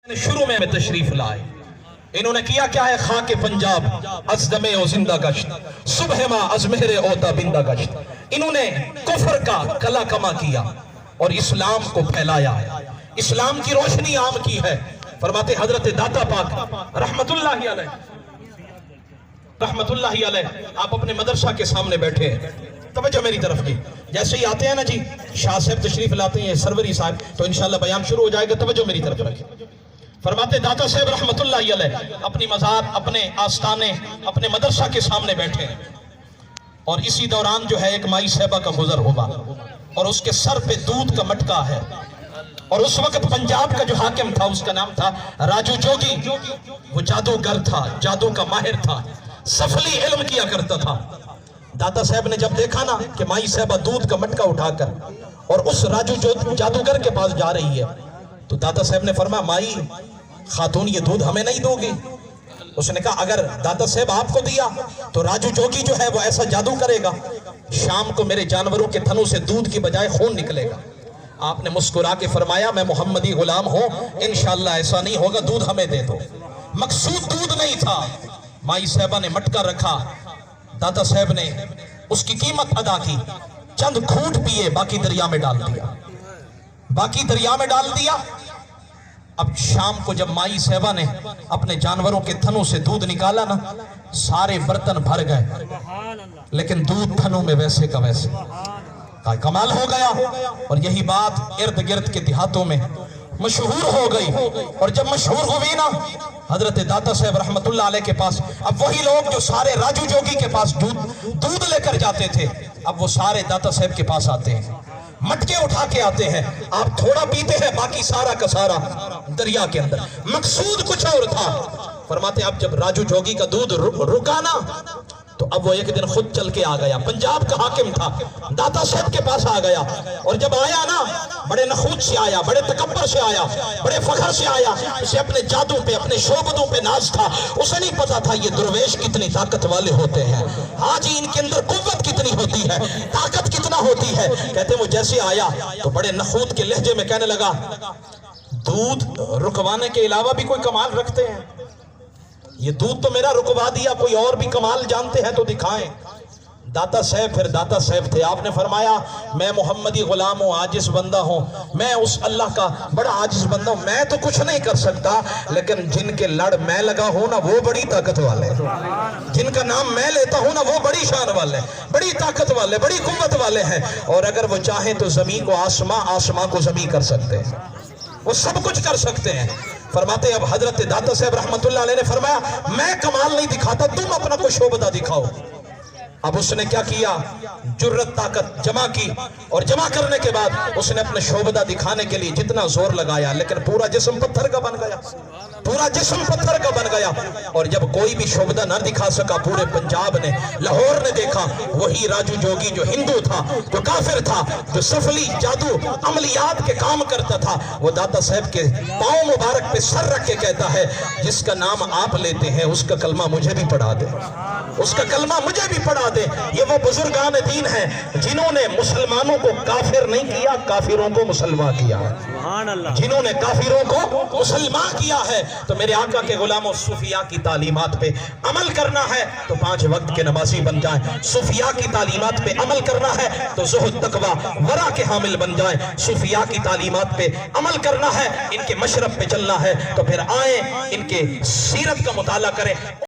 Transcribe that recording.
شروع میں تشریف لائے انہوں نے کیا کیا ہے؟ خاک پنجاب از دمے او زندہ گشت صبح ما از مہر اوتا بندہ گشت. انہوں نے کفر کا کلا کما کیا اور اسلام کو پھیلایا ہے، اسلام کی روشنی عام کی ہے. فرماتے حضرت داتا پاک رحمت اللہ علیہ آپ اپنے مدرسہ کے سامنے بیٹھے ہیں. توجہ میری طرف کی، جیسے ہی آتے ہیں نا جی شاہ صاحب تشریف لاتے ہیں سروری صاحب تو انشاءاللہ بیان شروع ہو جائے گا. توجہ میری طرف رکھیں. فرماتے داتا صاحب رحمت اللہ علیہ اپنی مزار، اپنے آستانے، اپنے مدرسہ کے سامنے بیٹھے ہیں اور اسی دوران جو ہے ایک مائی صاحبہ کا گزر ہوا اور اس کے سر پہ دودھ کا مٹکا ہے. اور اس وقت پنجاب کا جو حاکم تھا اس کا نام تھا راجو جوگی. وہ جادوگر تھا، جادو کا ماہر تھا، سفلی علم کیا کرتا تھا. داتا صاحب نے جب دیکھا نا کہ مائی صاحبہ دودھ کا مٹکا اٹھا کر اور اس راجو جادوگر کے پاس جا رہی ہے تو داتا صاحب نے فرمایا مائی خاتون یہ دودھ ہمیں نہیں دو گی؟ اس نے کہا اگر داتا صاحب آپ کو دیا تو راجو جوگی جو ہے وہ ایسا جادو کرے گا شام کو میرے جانوروں کے تھنوں سے دودھ کی بجائے خون نکلے گا. آپ نے مسکرا کے فرمایا میں محمدی غلام ہوں، انشاءاللہ ایسا نہیں ہوگا، دودھ ہمیں دے دو. مقصود دودھ نہیں تھا. مائی صاحبہ نے مٹکا رکھا، داتا صاحب نے اس کی قیمت ادا کی، چند گھونٹ پیے، باقی دریا میں ڈال دیا. اب شام کو جب مائی صاحبہ نے اپنے جانوروں کے تھنوں سے دودھ نکالا نا سارے برتن بھر گئے لیکن دودھ تھنوں میں ویسے کا ویسے. کمال ہو گیا. اور یہی بات ارد گرد کے دیہاتوں میں مشہور ہو گئی اور جب مشہور ہوئی نا حضرت داتا صاحب رحمت اللہ علیہ کے پاس اب وہی لوگ جو سارے راجو جوگی کے پاس دودھ لے کر جاتے تھے اب وہ سارے داتا صاحب کے پاس آتے ہیں، مٹکے اٹھا کے آتے ہیں. آپ تھوڑا پیتے ہیں، باقی سارا کا سارا دریا کے اندر. مقصود کچھ اور تھا. فرماتے اب جب راجو جوگی کا دودھ رکا نا تو اب وہ ایک دن خود چل کے آ گیا. پنجاب کا حاکم تھا، داتا صاحب کے پاس آ گیا اور جب آیا نا بڑے نخوت سے آیا، بڑے تکبر سے آیا، بڑے فخر سے آیا. اسے اپنے جادو پہ، اپنے شعبدوں پہ ناز تھا. اسے نہیں پتا تھا یہ درویش کتنی طاقت والے ہوتے ہیں، ہاں جی ان کے اندر قوت کتنی ہوتی ہے، طاقت کتنا ہوتی ہے. کہتے ہیں وہ جیسے آیا تو بڑے نخوت کے لہجے میں کہنے لگا دودھ رکوانے کے علاوہ بھی کوئی کمال رکھتے ہیں؟ یہ دودھ تو میرا رکوا دیا، کوئی اور بھی کمال جانتے ہیں تو دکھائیں. داتا صاحب پھر داتا صاحب تھے. آپ نے فرمایا میں محمدی غلام ہوں، عاجز بندہ ہوں، میں اس اللہ کا بڑا عاجز بندہ ہوں، میں تو کچھ نہیں کر سکتا لیکن جن کے لڑ میں لگا ہوں نا وہ بڑی طاقت والے، جن کا نام میں لیتا ہوں نا وہ بڑی شان والے، بڑی طاقت والے، بڑی قوت والے ہیں. اور اگر وہ چاہیں تو زمین کو آسمان، آسمان کو زمین کر سکتے ہیں، وہ سب کچھ کر سکتے ہیں. فرماتے اب حضرت داتا صاحب رحمت اللہ علیہ نے فرمایا میں کمال نہیں دکھاتا، تم اپنا کوئی شعبدہ دکھاؤ. اب اس نے کیا کیا؟ جرت طاقت جمع کی اور جمع کرنے کے بعد اس نے اپنے شعبدہ دکھانے کے لیے جتنا زور لگایا لیکن پورا جسم پتھر کا بن گیا، پورا جسم پتھر کا بن گیا. اور جب کوئی بھی شعبدہ نہ دکھا سکا پورے پنجاب نے، لاہور نے دیکھا وہی راجو جوگی جو ہندو تھا، جو کافر تھا، جو سفلی جادو عملیات کے کام کرتا تھا، وہ داتا صاحب کے پاؤں مبارک پہ سر رکھ کے کہتا ہے جس کا نام آپ لیتے ہیں اس کا کلمہ مجھے بھی پڑھا دے، اس کا کلمہ مجھے بھی پڑھا دے. یہ وہ بزرگان دین ہیں جنہوں نے مسلمانوں کو کافر نہیں کیا، کافروں کو مسلمان کیا ہے، جنہوں نے کافروں کو مسلمان کیا ہے. تو میرے آقا کے غلاموں صوفیاء کی تعلیمات پہ عمل کرنا ہے تو 5 وقت کے نمازی بن جائیں. صوفیاء کی تعلیمات پہ عمل کرنا ہے تو زہد تقوی ورع کے حامل بن جائیں. صوفیاء کی تعلیمات پہ عمل کرنا ہے، ان کے مشرب پہ چلنا ہے تو پھر آئیں ان کے سیرت کا مطالعہ کریں.